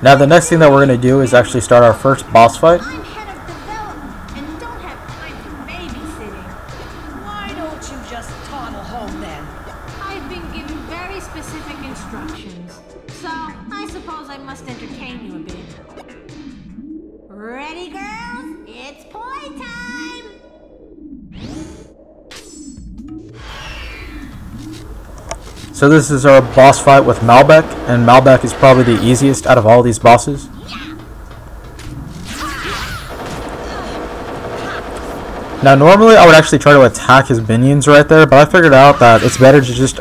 Now the next thing that we're going to do is actually start our first boss fight. I'm head of development and don't have time for babysitting. Why don't you just toddle home then? I've been given very specific instructions, so I suppose I must entertain you a bit. Ready, girls? It's playtime! So this is our boss fight with Malbec, and Malbec is probably the easiest out of all these bosses. Now normally I would actually try to attack his minions right there, but I figured out that it's better to just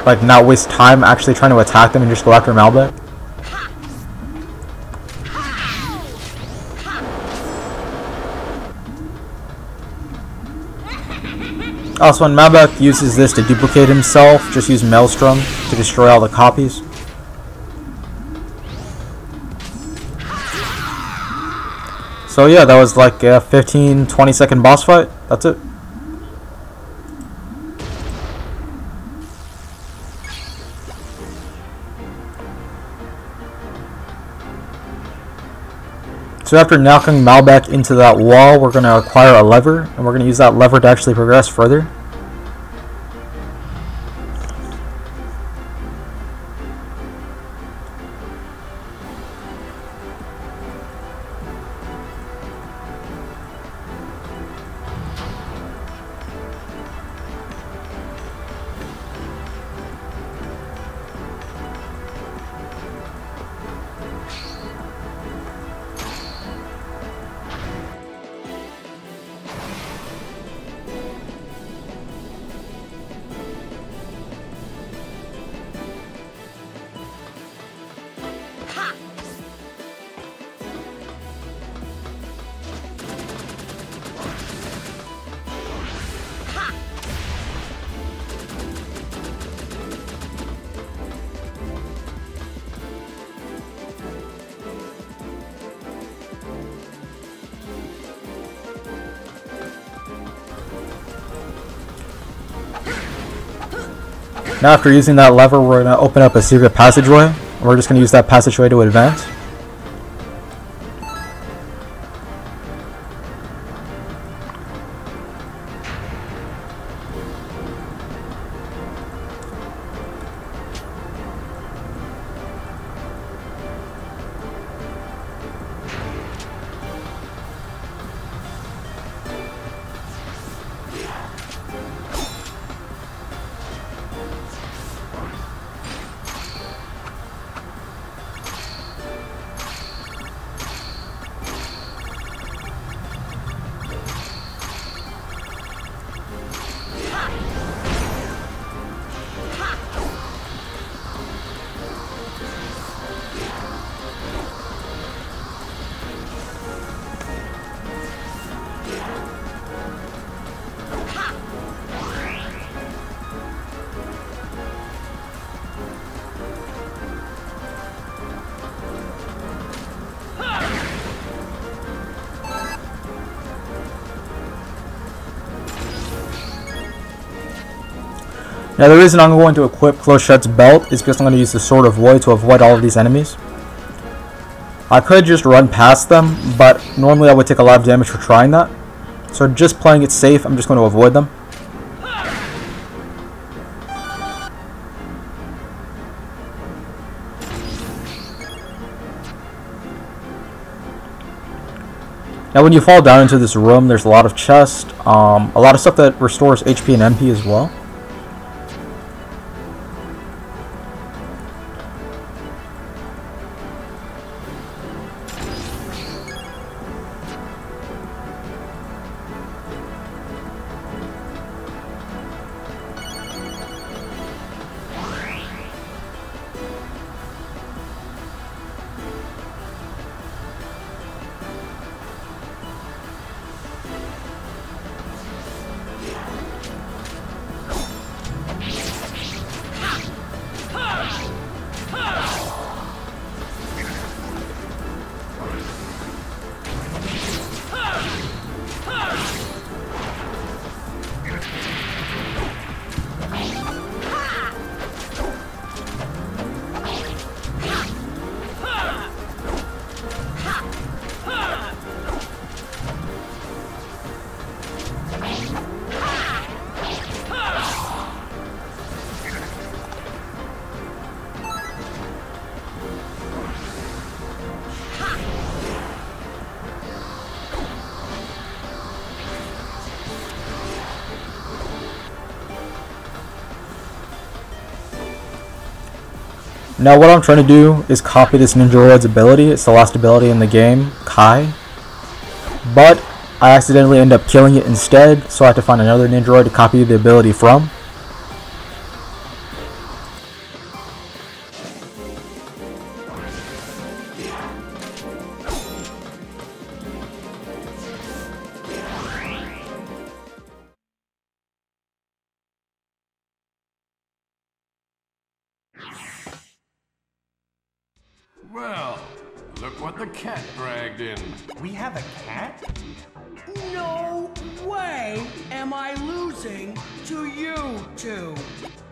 like not waste time actually trying to attack them and just go after Malbec. Also, when Malbec uses this to duplicate himself, just use Maelstrom to destroy all the copies. So yeah, that was like a 15-20 second boss fight. That's it. So after knocking Malbec into that wall, we're going to acquire a lever, and we're going to use that lever to actually progress further. Now after using that lever, we're going to open up a secret passageway. We're just going to use that passageway to advance. Now the reason I'm going to equip Clochette's belt is because I'm going to use the Sword of Void to avoid all of these enemies. I could just run past them, but normally I would take a lot of damage for trying that. So just playing it safe, I'm just going to avoid them. Now when you fall down into this room, there's a lot of chests, a lot of stuff that restores HP and MP as well. Now what I'm trying to do is copy this Ninjaroid's ability. It's the last ability in the game, Kai. But I accidentally end up killing it instead, so I have to find another Ninjaroid to copy the ability from. Well, look what the cat dragged in. We have a cat? No way am I losing to you two.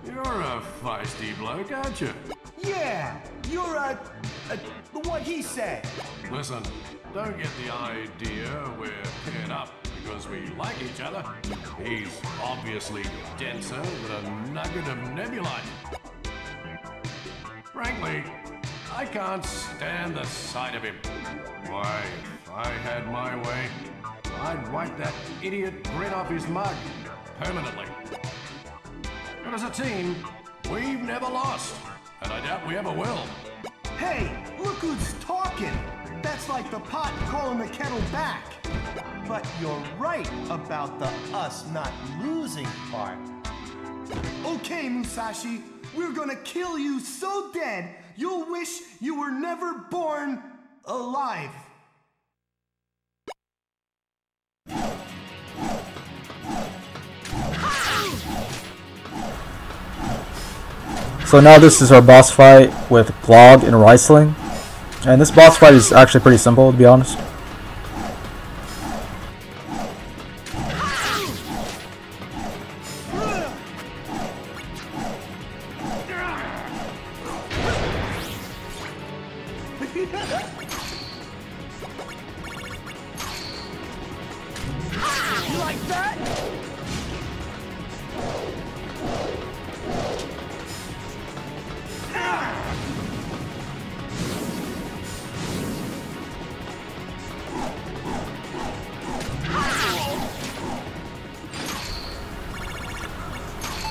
You're a feisty bloke, aren't you? Yeah, you're what he said. Listen, don't get the idea we're paired up because we like each other. He's obviously denser than a nugget of nebulite. Frankly, I can't stand the sight of him. Why, if I had my way, I'd wipe that idiot grin off his mug permanently. But as a team, we've never lost, and I doubt we ever will. Hey, look who's talking. That's like the pot calling the kettle back. But you're right about the us not losing part. Okay, Musashi, we're gonna kill you so dead, you'll wish you were never born alive. So now this is our boss fight with Glog and Riesling. And this boss fight is actually pretty simple, to be honest. You like that?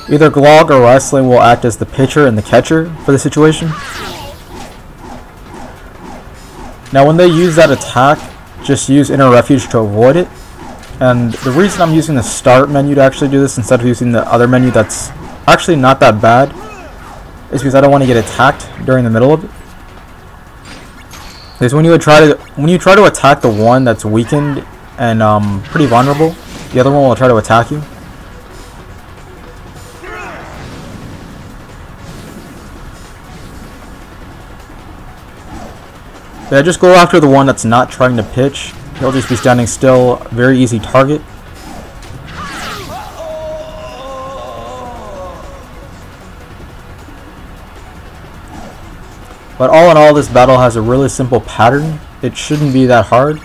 Either Glog or Riesling will act as the pitcher and the catcher for the situation. Now when they use that attack, just use Inner Refuge to avoid it. And the reason I'm using the start menu to actually do this instead of using the other menu that's actually not that bad is because I don't want to get attacked during the middle of it. Because when you try to attack the one that's weakened and pretty vulnerable, the other one will try to attack you. Yeah, just go after the one that's not trying to pitch. He'll just be standing still, very easy target. But all in all, this battle has a really simple pattern. It shouldn't be that hard.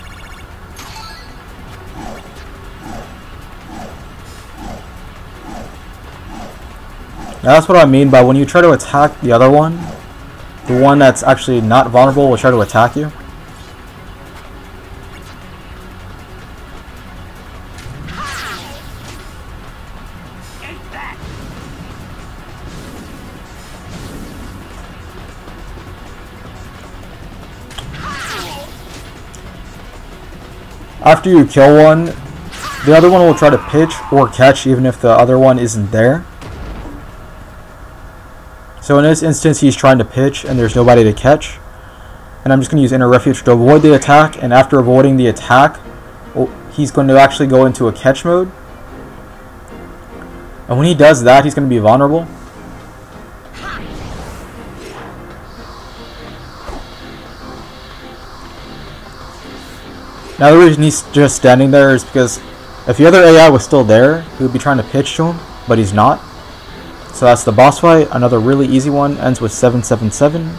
Now that's what I mean by when you try to attack the other one, the one that's actually not vulnerable will try to attack you. After you kill one, the other one will try to pitch or catch even if the other one isn't there. So in this instance, he's trying to pitch and there's nobody to catch. And I'm just going to use Inner Refuge to avoid the attack. And after avoiding the attack, he's going to actually go into a catch mode. And when he does that, he's going to be vulnerable. Now the reason he's just standing there is because if the other AI was still there, he would be trying to pitch to him, but he's not. So that's the boss fight. Another really easy one, ends with 777.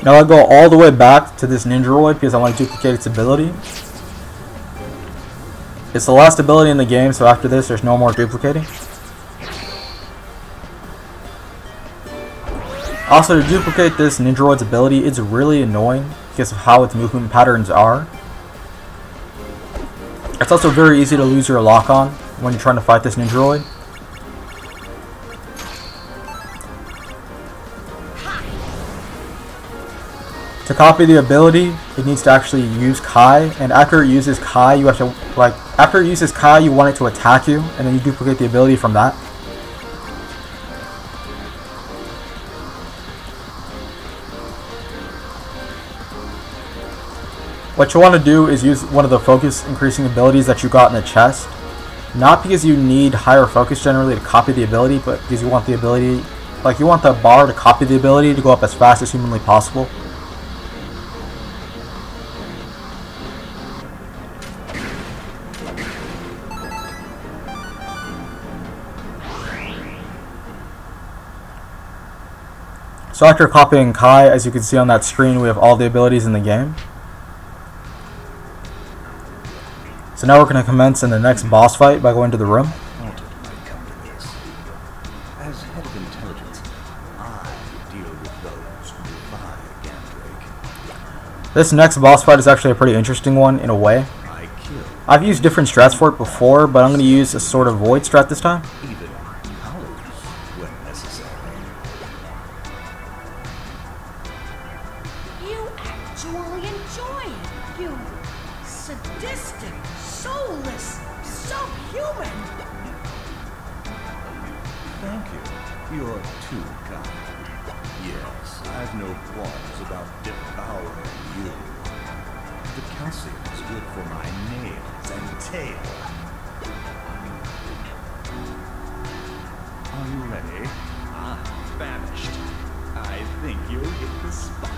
Now I go all the way back to this Ninjaroid because I want to duplicate its ability. It's the last ability in the game, so after this there's no more duplicating. Also, to duplicate this Ninjaroid's ability, it's really annoying because of how its movement patterns are. It's also very easy to lose your lock on when you're trying to fight this Ninjaroid. To copy the ability, it needs to actually use Kai, and after it uses Kai, you have to, after it uses Kai, you want it to attack you, and then you duplicate the ability from that. What you want to do is use one of the focus increasing abilities that you got in the chest. Not because you need higher focus generally to copy the ability, but because you want the ability, you want the bar to copy the ability to go up as fast as humanly possible. So after copying Kai, as you can see on that screen, we have all the abilities in the game. So now we're going to commence in the next boss fight by going to the room. As head of intelligence, I deal with those who defy Gambreak. This next boss fight is actually a pretty interesting one in a way. I've used different strats for it before, but I'm going to use a sort of void strat this time. Even ours when necessary. You actually enjoy it. You sadistic, soulless, subhuman. Thank you. You're too kind. Yes, I've no qualms about devouring you. The calcium is good for my nails and tail. Are you ready? I'm famished. I think you'll hit the spot.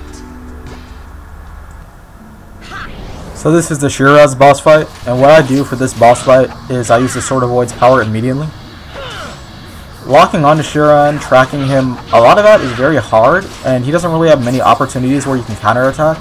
So this is the Shiraz boss fight, and what I do for this boss fight is I use the Sword of Void's power immediately. Locking onto Shiran, tracking him, a lot of that is very hard, and he doesn't really have many opportunities where you can counterattack.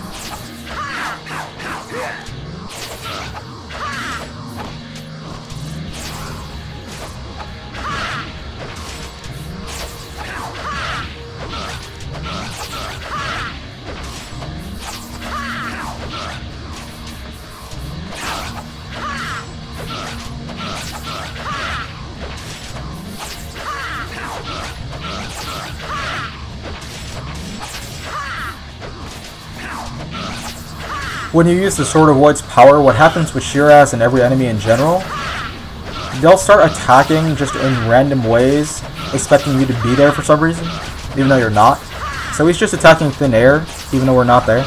When you use the Sword of Void's power, what happens with Shiraz and every enemy in general, they'll start attacking just in random ways, expecting you to be there for some reason, even though you're not. So he's just attacking thin air, even though we're not there.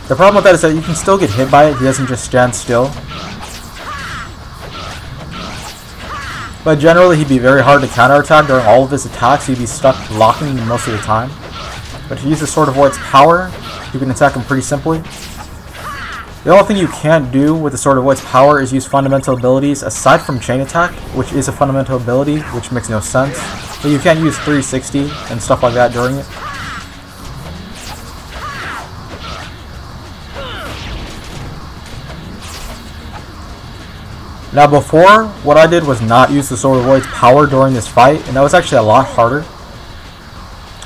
The problem with that is that you can still get hit by it, he doesn't just stand still. But generally he'd be very hard to counterattack during all of his attacks, he'd be stuck blocking most of the time. But if you use the Sword of Void's power, you can attack him pretty simply. The only thing you can't do with the Sword of Void's power is use fundamental abilities aside from Chain Attack, which is a fundamental ability, which makes no sense. But you can't use 360 and stuff like that during it. Now before, what I did was not use the Sword of Void's power during this fight, and that was actually a lot harder.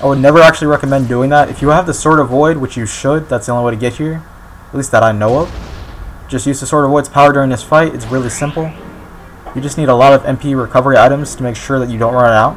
I would never actually recommend doing that. If you have the Sword of Void, which you should, that's the only way to get here. At least that I know of. Just use the Sword of Void's power during this fight. It's really simple. You just need a lot of MP recovery items to make sure that you don't run out.